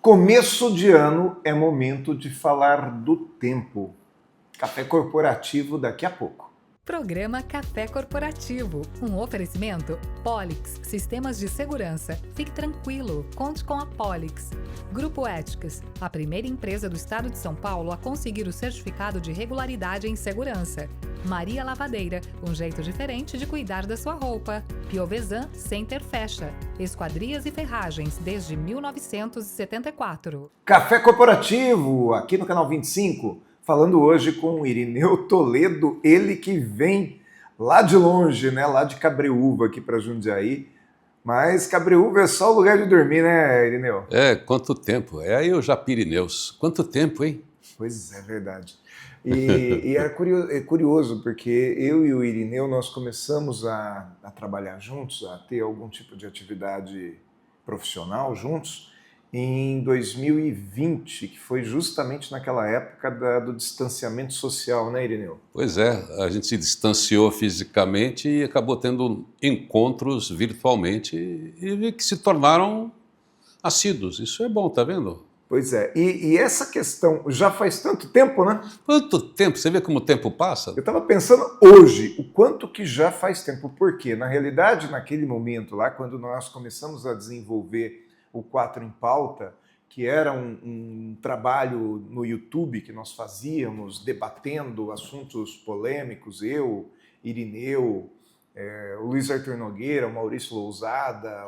Começo de ano é momento de falar do tempo. Café corporativo daqui a pouco. Programa Café Corporativo, um oferecimento Polix, sistemas de segurança. Fique tranquilo, conte com a Polix. Grupo Éticas, a primeira empresa do estado de São Paulo a conseguir o certificado de regularidade em segurança. Maria Lavadeira, um jeito diferente de cuidar da sua roupa. Piovesan Center Fecha, esquadrias e ferragens desde 1974. Café corporativo, aqui no canal 25. Falando hoje com o Irineu Toledo, ele que vem lá de longe, né? Lá de Cabreúva aqui para Jundiaí. Mas Cabreúva é só o lugar de dormir, né, Irineu? Quanto tempo. É aí o Japirineus. Quanto tempo, hein? Pois é, verdade. E é curioso, porque eu e o Irineu, nós começamos a trabalhar juntos, a ter algum tipo de atividade profissional juntos, em 2020, que foi justamente naquela época do distanciamento social, né, Irineu? Pois é, a gente se distanciou fisicamente e acabou tendo encontros virtualmente e que se tornaram assíduos. Isso é bom, tá vendo? Pois é, e essa questão já faz tanto tempo, né? Quanto tempo? Você vê como o tempo passa? Eu estava pensando hoje, o quanto que já faz tempo. Por quê? Na realidade, naquele momento lá, quando nós começamos a desenvolver o 4 em Pauta, que era um trabalho no YouTube que nós fazíamos, debatendo assuntos polêmicos, eu, Irineu, o Luiz Arthur Nogueira, o Maurício Lousada,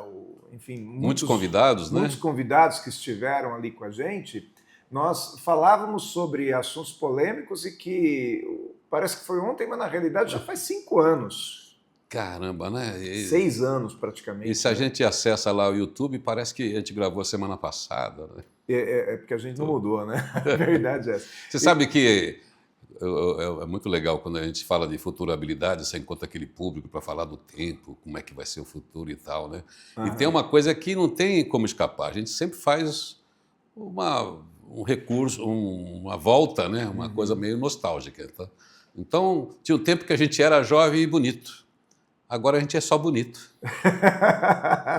enfim... Muitos convidados, né? Muitos convidados que estiveram ali com a gente. Nós falávamos sobre assuntos polêmicos e que parece que foi ontem, mas na realidade já faz 5 anos. Caramba, né? 6 anos praticamente. E se a gente acessa lá o YouTube, parece que a gente gravou a semana passada, né? É porque a gente não mudou, né? A verdade é essa. Você sabe que é muito legal quando a gente fala de futurabilidade, você encontra aquele público para falar do tempo, como é que vai ser o futuro e tal, né? E tem uma coisa que não tem como escapar, a gente sempre faz um recurso, uma volta, né? Uma coisa meio nostálgica. Tá? Então, tinha um tempo que a gente era jovem e bonito. Agora a gente é só bonito.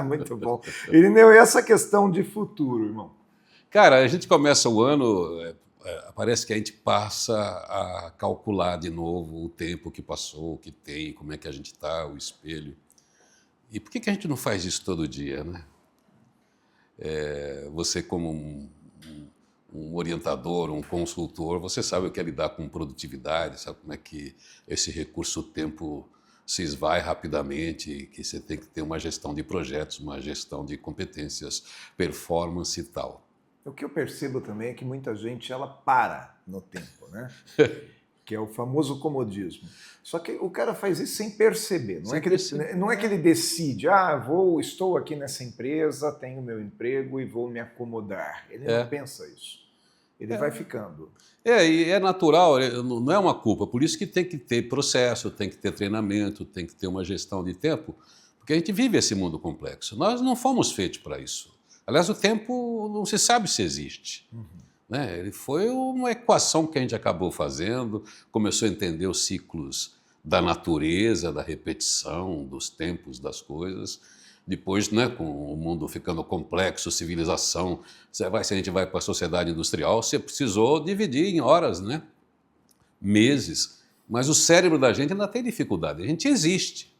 Muito bom. Irineu, e essa questão de futuro, irmão? Cara, a gente começa o ano, parece que a gente passa a calcular de novo o tempo que passou, o que tem, como é que a gente está, o espelho. E por que a gente não faz isso todo dia, né? Você como um orientador, um consultor, você sabe o que é lidar com produtividade, sabe como é que esse recurso tempo se esvai rapidamente, que você tem que ter uma gestão de projetos, uma gestão de competências, performance e tal. O que eu percebo também é que muita gente ela para no tempo, né? Que é o famoso comodismo. Só que o cara faz isso sem perceber. Não é que ele decide, estou aqui nessa empresa, tenho meu emprego e vou me acomodar. Ele não pensa isso. Ele vai ficando. E é natural, não é uma culpa. Por isso que tem que ter processo, tem que ter treinamento, tem que ter uma gestão de tempo, porque a gente vive esse mundo complexo. Nós não fomos feitos para isso. Aliás, o tempo não se sabe se existe. Né? Ele foi uma equação que a gente acabou fazendo, começou a entender os ciclos da natureza, da repetição, dos tempos das coisas. Depois, né, com o mundo ficando complexo, civilização, se a gente vai para a sociedade industrial, você precisou dividir em horas, né? Meses. Mas o cérebro da gente ainda tem dificuldade. A gente existe,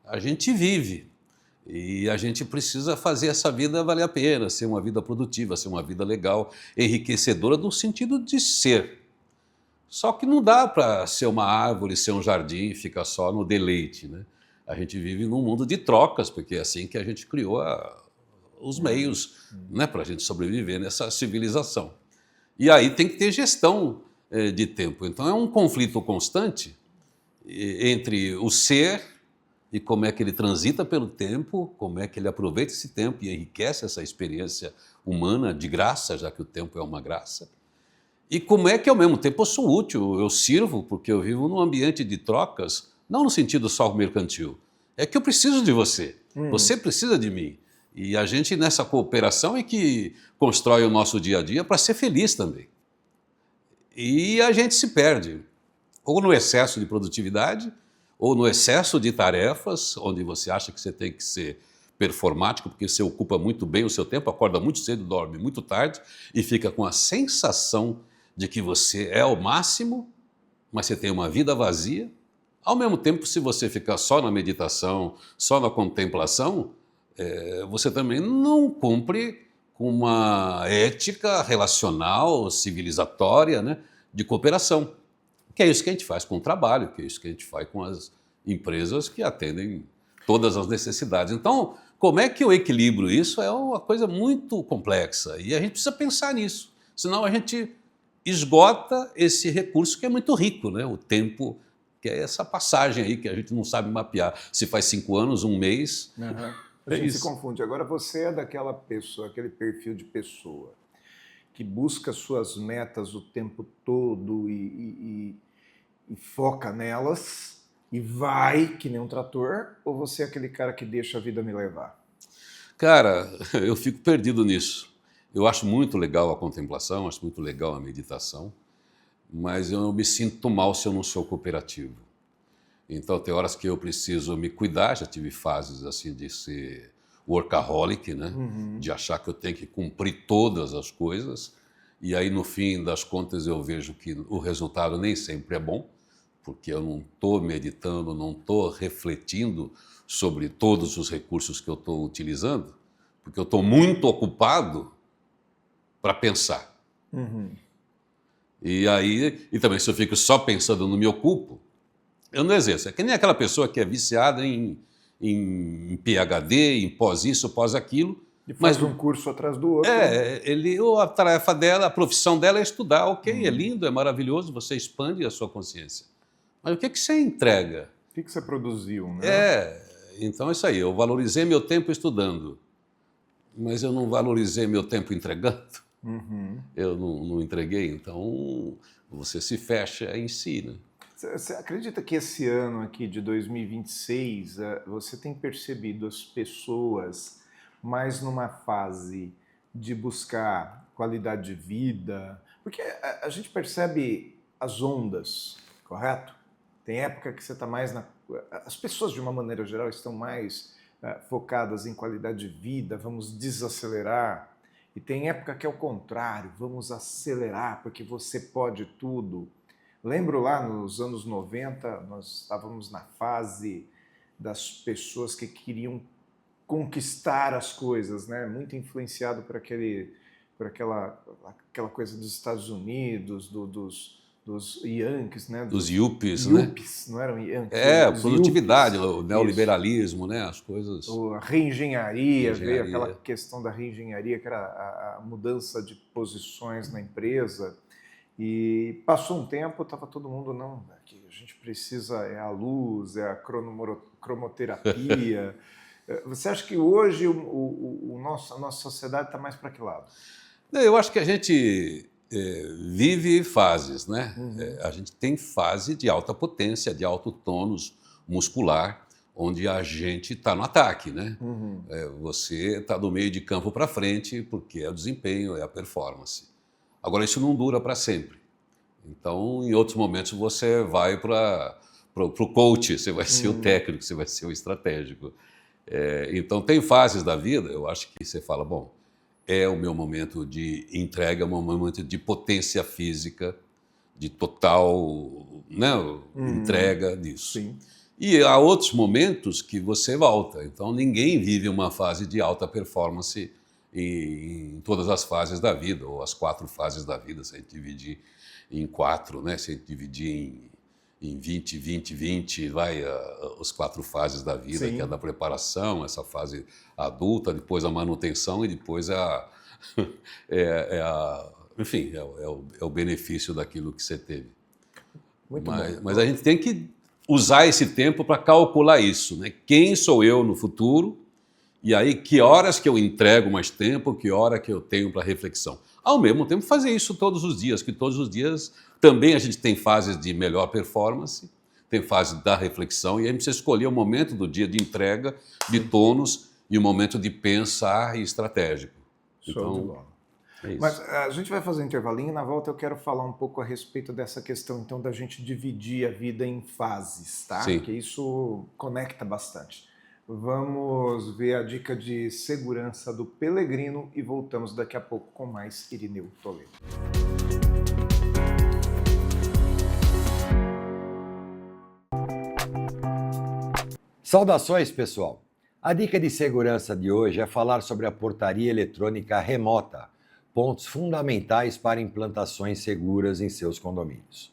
a gente vive. E a gente precisa fazer essa vida valer a pena, ser uma vida produtiva, ser uma vida legal, enriquecedora no sentido de ser. Só que não dá para ser uma árvore, ser um jardim e ficar só no deleite, né? A gente vive num mundo de trocas, porque é assim que a gente criou os meios, né, para a gente sobreviver nessa civilização. E aí tem que ter gestão de tempo. Então é um conflito constante entre o ser e como é que ele transita pelo tempo, como é que ele aproveita esse tempo e enriquece essa experiência humana de graça, já que o tempo é uma graça. E como é que ao mesmo tempo eu sou útil, eu sirvo, porque eu vivo num ambiente de trocas, não no sentido só mercantil, é que eu preciso de você, você precisa de mim. E a gente nessa cooperação é que constrói o nosso dia a dia para ser feliz também. E a gente se perde, ou no excesso de produtividade, ou no excesso de tarefas, onde você acha que você tem que ser performático, porque você ocupa muito bem o seu tempo, acorda muito cedo, dorme muito tarde e fica com a sensação de que você é o máximo, mas você tem uma vida vazia. Ao mesmo tempo, se você ficar só na meditação, só na contemplação, você também não cumpre com uma ética relacional, civilizatória, né, de cooperação. Que é isso que a gente faz com o trabalho, que é isso que a gente faz com as empresas que atendem todas as necessidades. Então, como é que eu equilibro isso? É uma coisa muito complexa e a gente precisa pensar nisso, senão a gente esgota esse recurso que é muito rico, né? O tempo, que é essa passagem aí que a gente não sabe mapear. Se faz 5 anos, um mês... Uhum. A gente se confunde. Agora, você é daquela pessoa, aquele perfil de pessoa que busca suas metas o tempo todo e foca nelas e vai que nem um trator, ou você é aquele cara que deixa a vida me levar? Cara, eu fico perdido nisso. Eu acho muito legal a contemplação, acho muito legal a meditação, mas eu me sinto mal se eu não sou cooperativo. Então, tem horas que eu preciso me cuidar, já tive fases assim de ser workaholic, né? Uhum. De achar que eu tenho que cumprir todas as coisas, e aí no fim das contas eu vejo que o resultado nem sempre é bom, porque eu não estou meditando, não estou refletindo sobre todos os recursos que eu estou utilizando, porque eu estou muito ocupado para pensar. Uhum. E também se eu fico só pensando no me ocupo, eu não exerço. É que nem aquela pessoa que é viciada em PhD, em pós isso, pós aquilo. E faz um curso atrás do outro. A tarefa dela, a profissão dela é estudar. Ok, é lindo, é maravilhoso, você expande a sua consciência. Mas o que você entrega? O que você produziu, né? Então é isso aí. Eu valorizei meu tempo estudando, mas eu não valorizei meu tempo entregando. Uhum. Eu não entreguei, então você se fecha em si, né? Você acredita que esse ano aqui de 2026 você tem percebido as pessoas mais numa fase de buscar qualidade de vida? Porque a gente percebe as ondas, correto? Tem época que você está mais na... As pessoas, de uma maneira geral, estão mais focadas em qualidade de vida, vamos desacelerar. E tem época que é o contrário, vamos acelerar, porque você pode tudo. Lembro lá nos anos 90, nós estávamos na fase das pessoas que queriam conquistar as coisas, né? Muito influenciado por aquela coisa dos Estados Unidos, dos Yankees, né? Dos yuppies, né? Yuppies, não eram Yankees? Produtividade, yuppies. O neoliberalismo, né? As coisas... A reengenharia, veio aquela questão da reengenharia, que era a mudança de posições na empresa. E passou um tempo, estava todo mundo, não, aqui a gente precisa, é a luz, é a cromoterapia. Você acha que hoje a nossa sociedade está mais para que lado? Eu acho que a gente vive fases, né? Uhum. A gente tem fase de alta potência, de alto tônus muscular, onde a gente está no ataque, né? Uhum. Você está do meio de campo para frente, porque é o desempenho, é a performance. Agora, isso não dura para sempre. Então, em outros momentos, você vai para o coach, você vai ser o técnico, você vai ser o estratégico. Então, tem fases da vida, eu acho que você fala, bom, é o meu momento de entrega, é o meu momento de potência física, de total, né, entrega disso. Sim. E há outros momentos que você volta. Então, ninguém vive uma fase de alta performance em todas as fases da vida, ou as 4 fases da vida, se a gente dividir em 4, né? Se a gente dividir em 20, 20, 20, as 4 fases da vida, Sim. que é a da preparação, essa fase adulta, depois a manutenção e depois enfim, é o benefício daquilo que você teve. Muito bom. Mas a gente tem que usar esse tempo para calcular isso, né? Quem sou eu no futuro? E aí, que horas que eu entrego mais tempo, que hora que eu tenho para reflexão. Ao mesmo tempo, fazer isso todos os dias, que todos os dias também a gente tem fases de melhor performance, tem fase da reflexão, e aí precisa escolher o momento do dia de entrega, de tônus, e o momento de pensar e estratégico. Show de bola. É isso. Mas a gente vai fazer um intervalinho e na volta eu quero falar um pouco a respeito dessa questão, então, da gente dividir a vida em fases, tá? Sim. Porque isso conecta bastante. Vamos ver a dica de segurança do Pelegrino e voltamos daqui a pouco com mais Irineu Toledo. Saudações, pessoal! A dica de segurança de hoje é falar sobre a portaria eletrônica remota, pontos fundamentais para implantações seguras em seus condomínios.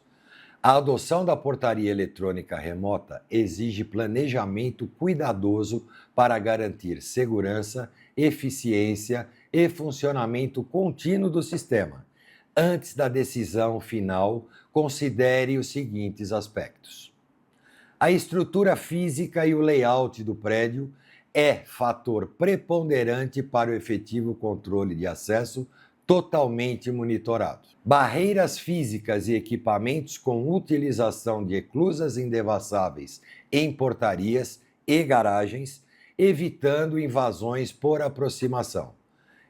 A adoção da portaria eletrônica remota exige planejamento cuidadoso para garantir segurança, eficiência e funcionamento contínuo do sistema. Antes da decisão final, considere os seguintes aspectos. A estrutura física e o layout do prédio é fator preponderante para o efetivo controle de acesso totalmente monitorado. Barreiras físicas e equipamentos com utilização de eclusas indevassáveis em portarias e garagens, evitando invasões por aproximação.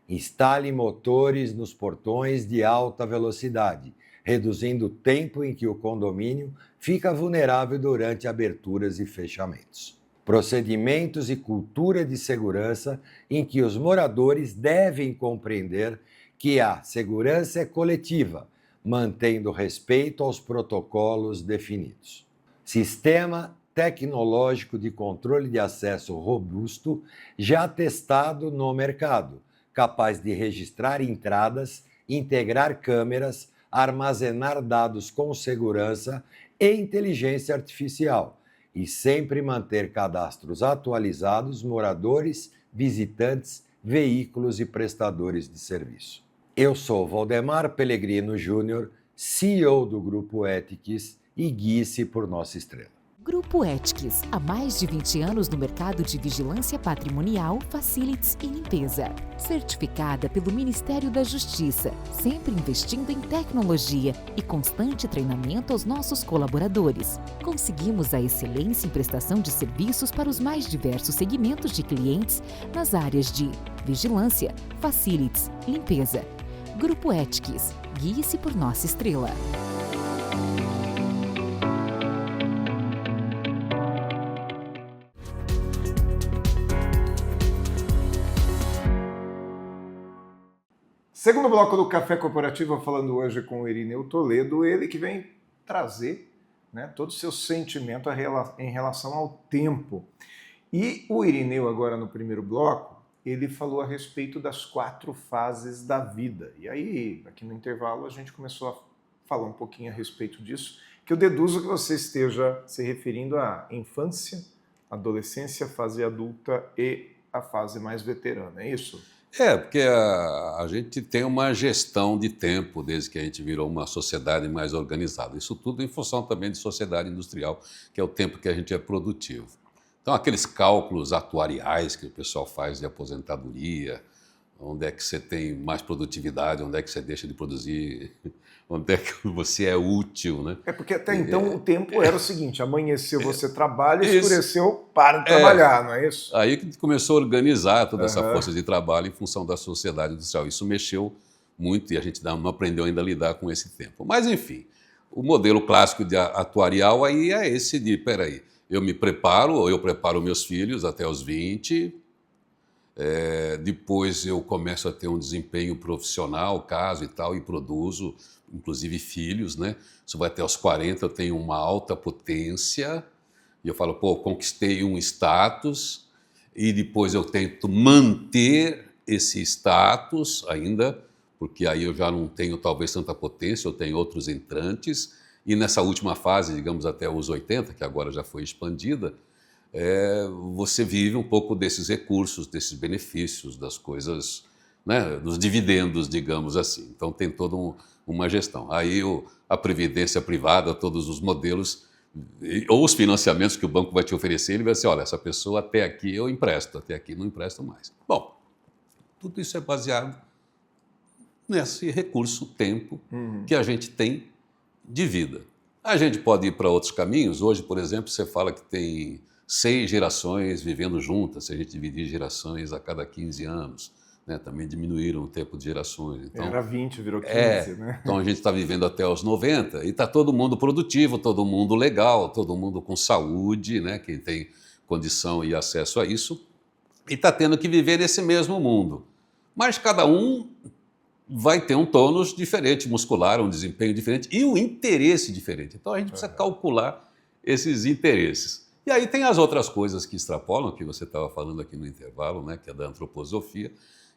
Instale motores nos portões de alta velocidade, reduzindo o tempo em que o condomínio fica vulnerável durante aberturas e fechamentos. Procedimentos e cultura de segurança em que os moradores devem compreender que a segurança é coletiva, mantendo respeito aos protocolos definidos. Sistema tecnológico de controle de acesso robusto já testado no mercado, capaz de registrar entradas, integrar câmeras, armazenar dados com segurança e inteligência artificial e sempre manter cadastros atualizados, moradores, visitantes, veículos e prestadores de serviço. Eu sou Valdemar Pelegrino Júnior, CEO do Grupo Ethics e guie-se por nossa estrela. Grupo Ethics, há mais de 20 anos no mercado de vigilância patrimonial, facilities e limpeza. Certificada pelo Ministério da Justiça, sempre investindo em tecnologia e constante treinamento aos nossos colaboradores. Conseguimos a excelência em prestação de serviços para os mais diversos segmentos de clientes nas áreas de vigilância, facilities, limpeza. Grupo Ethics, guie-se por nossa estrela. Segundo bloco do Café Corporativo, falando hoje com o Irineu Toledo, ele que vem trazer, né, todo o seu sentimento em relação ao tempo. E o Irineu, agora no primeiro bloco, ele falou a respeito das 4 fases da vida. E aí, aqui no intervalo, a gente começou a falar um pouquinho a respeito disso, que eu deduzo que você esteja se referindo à infância, adolescência, fase adulta e a fase mais veterana, é isso? Porque a gente tem uma gestão de tempo desde que a gente virou uma sociedade mais organizada. Isso tudo em função também de sociedade industrial, que é o tempo que a gente é produtivo. Então, aqueles cálculos atuariais que o pessoal faz de aposentadoria, onde é que você tem mais produtividade, onde é que você deixa de produzir, onde é que você é útil, né? Porque até então o tempo era o seguinte, amanheceu, você trabalha, escureceu, para de trabalhar, não é isso? Aí que começou a organizar toda essa força de trabalho em função da sociedade industrial. Isso mexeu muito e a gente não aprendeu ainda a lidar com esse tempo. Mas, enfim, o modelo clássico de atuarial aí é esse de, peraí, eu me preparo, ou eu preparo meus filhos até os 20, depois eu começo a ter um desempenho profissional, caso e tal, e produzo, inclusive filhos, né? Isso vai até os 40, eu tenho uma alta potência, e eu falo, conquistei um status, e depois eu tento manter esse status ainda, porque aí eu já não tenho talvez tanta potência, eu tenho outros entrantes, e nessa última fase, digamos até os 80, que agora já foi expandida, você vive um pouco desses recursos, desses benefícios, das coisas, né, dos dividendos, digamos assim. Então tem toda uma gestão. Aí a previdência privada, todos os modelos, ou os financiamentos que o banco vai te oferecer, ele vai dizer, olha, essa pessoa até aqui eu empresto, até aqui não empresto mais. Bom, tudo isso é baseado nesse recurso, tempo, que a gente tem de vida. A gente pode ir para outros caminhos. Hoje, por exemplo, você fala que tem 6 gerações vivendo juntas, se a gente dividir gerações a cada 15 anos. Né? Também diminuíram o tempo de gerações. Então, era 20, virou 15, né? Então a gente está vivendo até os 90 e está todo mundo produtivo, todo mundo legal, todo mundo com saúde, né? Quem tem condição e acesso a isso, e está tendo que viver nesse mesmo mundo. Mas cada um vai ter um tônus diferente, muscular, um desempenho diferente e um interesse diferente. Então a gente precisa calcular esses interesses. E aí tem as outras coisas que extrapolam, que você estava falando aqui no intervalo, né, que é da antroposofia,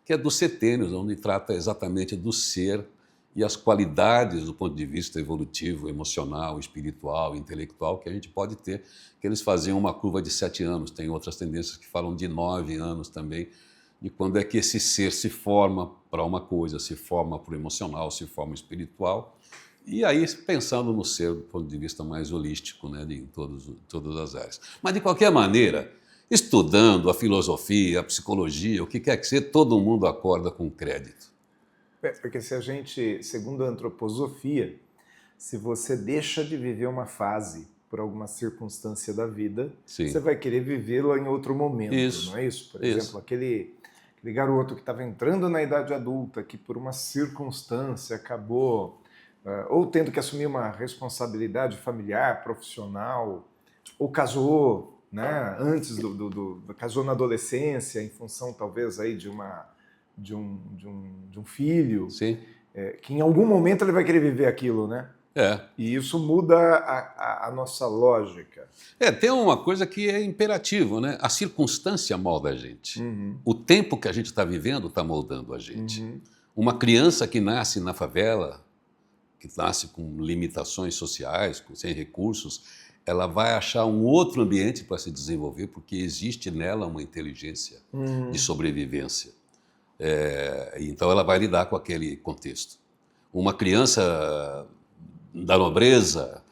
que é dos setênios, onde trata exatamente do ser e as qualidades do ponto de vista evolutivo, emocional, espiritual, intelectual que a gente pode ter, que eles faziam uma curva de 7 anos, tem outras tendências que falam de 9 anos também, de quando é que esse ser se forma para uma coisa, se forma para o emocional, se forma espiritual, e aí pensando no ser do ponto de vista mais holístico, né, em todas as áreas. Mas de qualquer maneira, estudando a filosofia, a psicologia, o que quer que seja, todo mundo acorda com crédito. Porque se a gente, segundo a antroposofia, se você deixa de viver uma fase por alguma circunstância da vida, Sim. você vai querer vivê-la em outro momento, Isso. não é isso? Por Isso. exemplo, aquele garoto que estava entrando na idade adulta, que por uma circunstância acabou ou tendo que assumir uma responsabilidade familiar, profissional, ou casou, né, antes casou na adolescência, em função talvez aí de um filho, Sim. Que em algum momento ele vai querer viver aquilo, né? E isso muda a nossa lógica. Tem uma coisa que é imperativo, né? A circunstância molda a gente. Uhum. O tempo que a gente está vivendo está moldando a gente. Uhum. Uma criança que nasce na favela, que nasce com limitações sociais, sem recursos, ela vai achar um outro ambiente para se desenvolver, porque existe nela uma inteligência de sobrevivência. Então ela vai lidar com aquele contexto. Uma criança da nobreza,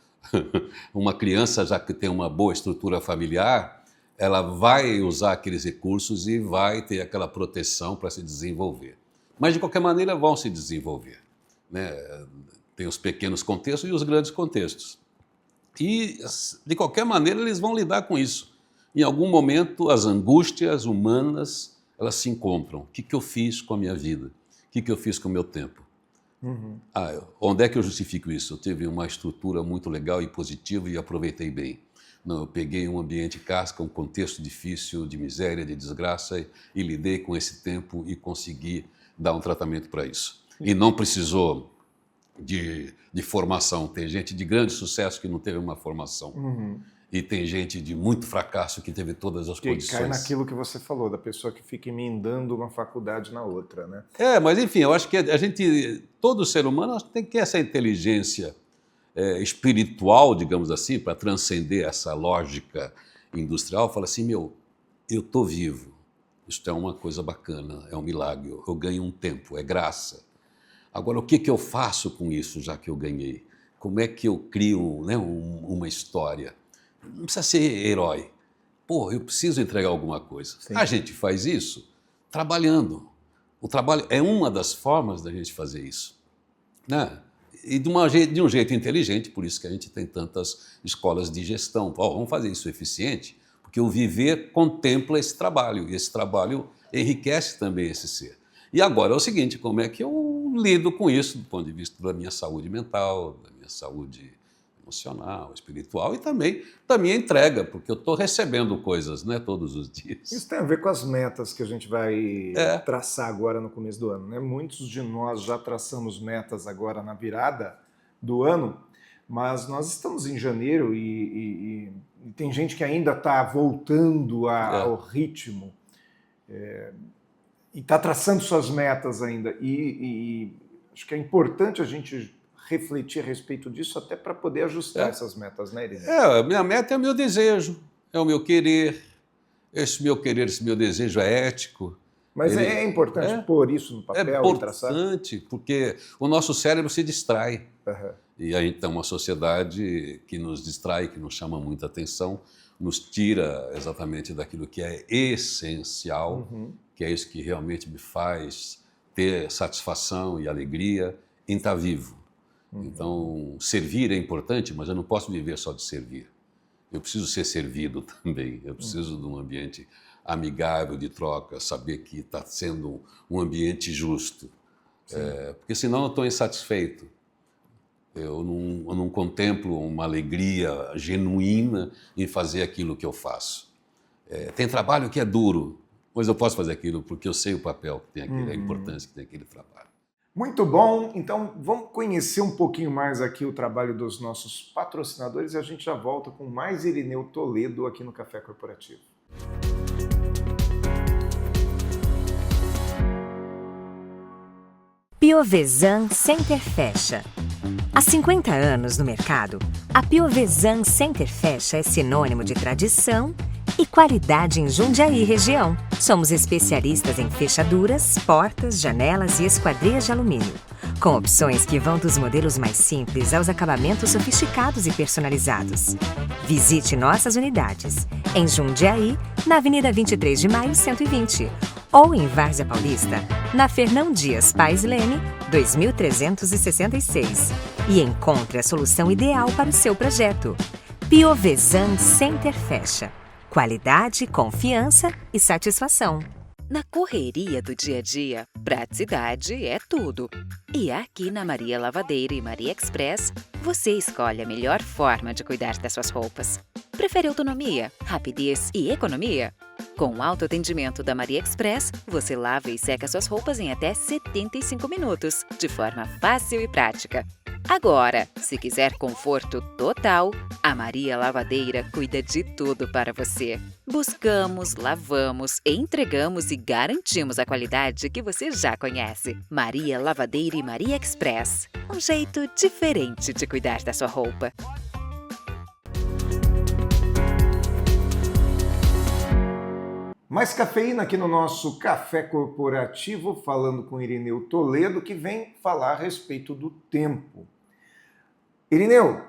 uma criança já que tem uma boa estrutura familiar, ela vai usar aqueles recursos e vai ter aquela proteção para se desenvolver. Mas, de qualquer maneira, vão se desenvolver, né? Tem os pequenos contextos e os grandes contextos. E, de qualquer maneira, eles vão lidar com isso. Em algum momento, as angústias humanas, elas se encontram. O que eu fiz com a minha vida? O que eu fiz com o meu tempo? Uhum. Onde é que eu justifico isso? Eu tive uma estrutura muito legal e positiva e aproveitei bem. Não, eu peguei um ambiente casca, um contexto difícil, de miséria, de desgraça, e lidei com esse tempo e consegui dar um tratamento para isso. E não precisou de formação. Tem gente de grande sucesso que não teve uma formação. Uhum. E tem gente de muito fracasso que teve todas as condições. Cai naquilo que você falou, da pessoa que fica emendando uma faculdade na outra, né? Mas enfim, eu acho que a gente, todo ser humano tem que ter essa inteligência espiritual, digamos assim, para transcender essa lógica industrial. Fala assim, eu estou vivo, isso é uma coisa bacana, é um milagre, eu ganho um tempo, é graça. Agora, o que eu faço com isso, já que eu ganhei? Como é que eu crio, né, uma história? Não precisa ser herói. Eu preciso entregar alguma coisa. Sim. A gente faz isso trabalhando. O trabalho é uma das formas da gente fazer isso, né? E de um jeito inteligente, por isso que a gente tem tantas escolas de gestão. Vamos fazer isso eficiente, porque o viver contempla esse trabalho, e esse trabalho enriquece também esse ser. E agora é o seguinte, como é que eu lido com isso do ponto de vista da minha saúde mental, da minha saúde emocional, espiritual e também da minha entrega, porque eu estou recebendo coisas, né, todos os dias. Isso tem a ver com as metas que a gente vai traçar agora no começo do ano, né? Muitos de nós já traçamos metas agora na virada do ano, mas nós estamos em janeiro e tem gente que ainda está voltando ao ritmo e está traçando suas metas ainda. E acho que é importante a gente refletir a respeito disso até para poder ajustar essas metas, né, Irene? Minha meta é o meu desejo, é o meu querer. Esse meu querer, esse meu desejo é ético. Mas é importante pôr isso no papel e traçar? É importante, porque o nosso cérebro se distrai. Uhum. E a gente tem uma sociedade que nos distrai, que nos chama muita atenção, nos tira exatamente daquilo que é essencial, que é isso que realmente me faz ter satisfação e alegria em estar vivo. Então, servir é importante, mas eu não posso viver só de servir. Eu preciso ser servido também. Eu preciso de um ambiente amigável, de troca, saber que está sendo um ambiente justo. Porque senão eu estou insatisfeito. Eu não contemplo uma alegria genuína em fazer aquilo que eu faço. Tem trabalho que é duro, mas eu posso fazer aquilo porque eu sei o papel que tem aquele, a importância que tem aquele trabalho. Muito bom, então vamos conhecer um pouquinho mais aqui o trabalho dos nossos patrocinadores e a gente já volta com mais Irineu Toledo aqui no Café Corporativo. Piovesan Center Fecha. Há 50 anos no mercado, a Piovesan Center Fecha é sinônimo de tradição e qualidade em Jundiaí região. Somos especialistas em fechaduras, portas, janelas e esquadrias de alumínio, com opções que vão dos modelos mais simples aos acabamentos sofisticados e personalizados. Visite nossas unidades em Jundiaí, na Avenida 23 de Maio, 120, ou em Várzea Paulista, na Fernão Dias Paes Leme, 2366. E encontre a solução ideal para o seu projeto. Piovesan Center Fecha. Qualidade, confiança e satisfação. Na correria do dia a dia, praticidade é tudo. E aqui na Maria Lavadeira e Maria Express, você escolhe a melhor forma de cuidar das suas roupas. Prefere autonomia, rapidez e economia? Com o autoatendimento da Maria Express, você lava e seca suas roupas em até 75 minutos, de forma fácil e prática. Agora, se quiser conforto total, a Maria Lavadeira cuida de tudo para você. Buscamos, lavamos, entregamos e garantimos a qualidade que você já conhece. Maria Lavadeira e Maria Express. Um jeito diferente de cuidar da sua roupa. Mais cafeína aqui no nosso Café Corporativo, falando com Irineu Toledo, que vem falar a respeito do tempo. Irineu,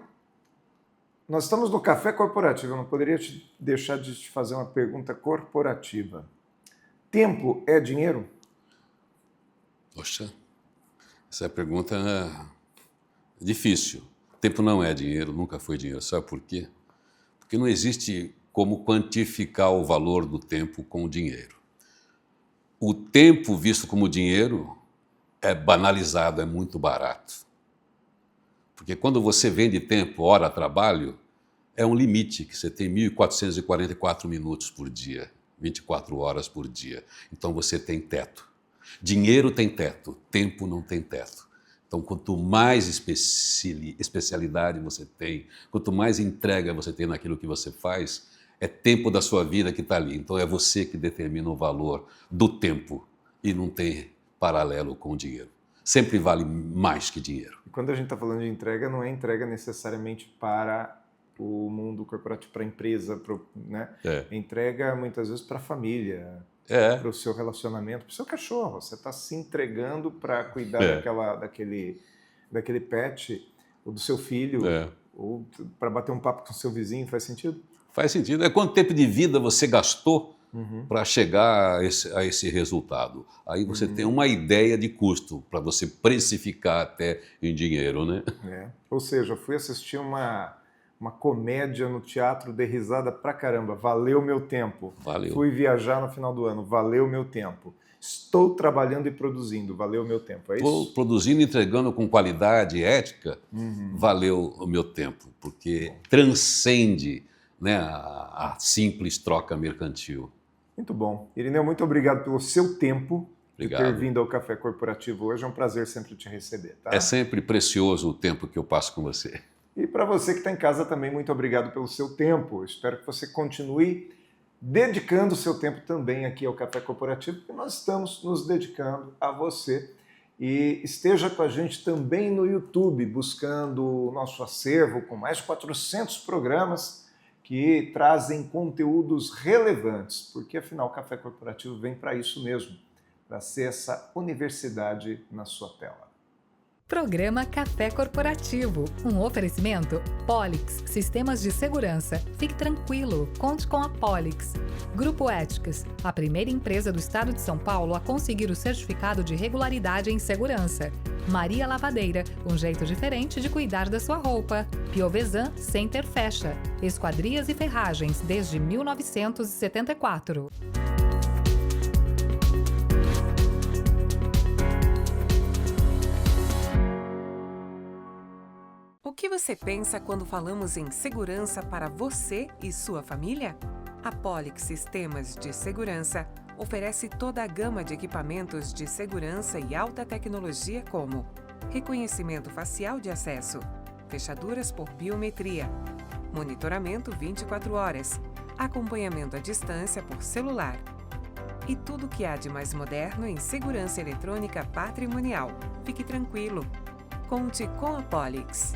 nós estamos no Café Corporativo, eu não poderia deixar de te fazer uma pergunta corporativa. Tempo é dinheiro? Poxa, essa pergunta é difícil. Tempo não é dinheiro, nunca foi dinheiro. Sabe por quê? Porque não existe como quantificar o valor do tempo com o dinheiro. O tempo visto como dinheiro é banalizado, é muito barato. Porque quando você vende tempo, hora trabalho, é um limite, que você tem 1.444 minutos por dia, 24 horas por dia. Então você tem teto. Dinheiro tem teto, tempo não tem teto. Então, quanto mais especialidade você tem, quanto mais entrega você tem naquilo que você faz, é tempo da sua vida que está ali. Então, é você que determina o valor do tempo e não tem paralelo com o dinheiro. Sempre vale mais que dinheiro. E quando a gente está falando de entrega, não é entrega necessariamente para o mundo corporativo, para a empresa, né? Entrega muitas vezes para a família, para o seu relacionamento, para o seu cachorro. Você está se entregando para cuidar daquele pet, ou do seu filho, ou para bater um papo com o seu vizinho. Faz sentido? Faz sentido. É quanto tempo de vida você gastou para chegar a esse resultado. Aí você tem uma ideia de custo para você precificar até em dinheiro, né? Ou seja, eu fui assistir uma comédia no teatro, dei risada pra caramba, valeu meu tempo. Valeu. Fui viajar no final do ano, valeu meu tempo. Estou trabalhando e produzindo, valeu meu tempo, é isso? Estou produzindo e entregando com qualidade e ética, valeu o meu tempo, porque transcende, né, a simples troca mercantil. Muito bom. Irineu, muito obrigado pelo seu tempo, Obrigado. de ter vindo ao Café Corporativo hoje. É um prazer sempre te receber. Tá? É sempre precioso o tempo que eu passo com você. E para você que está em casa também, muito obrigado pelo seu tempo. Espero que você continue dedicando o seu tempo também aqui ao Café Corporativo, porque nós estamos nos dedicando a você. E esteja com a gente também no YouTube, buscando o nosso acervo com mais de 400 programas que trazem conteúdos relevantes, porque afinal o Café Corporativo vem para isso mesmo, para ser essa universidade na sua tela. Programa Café Corporativo, um oferecimento Polix, sistemas de segurança. Fique tranquilo, conte com a Polix. Grupo Éticas, a primeira empresa do estado de São Paulo a conseguir o certificado de regularidade em segurança. Maria Lavadeira, um jeito diferente de cuidar da sua roupa. Piovesan Center Fecha, esquadrias e ferragens desde 1974. O que você pensa quando falamos em segurança para você e sua família? A Polix Sistemas de Segurança oferece toda a gama de equipamentos de segurança e alta tecnologia como reconhecimento facial de acesso, fechaduras por biometria, monitoramento 24 horas, acompanhamento à distância por celular e tudo o que há de mais moderno em segurança eletrônica patrimonial. Fique tranquilo. Conte com a Polix.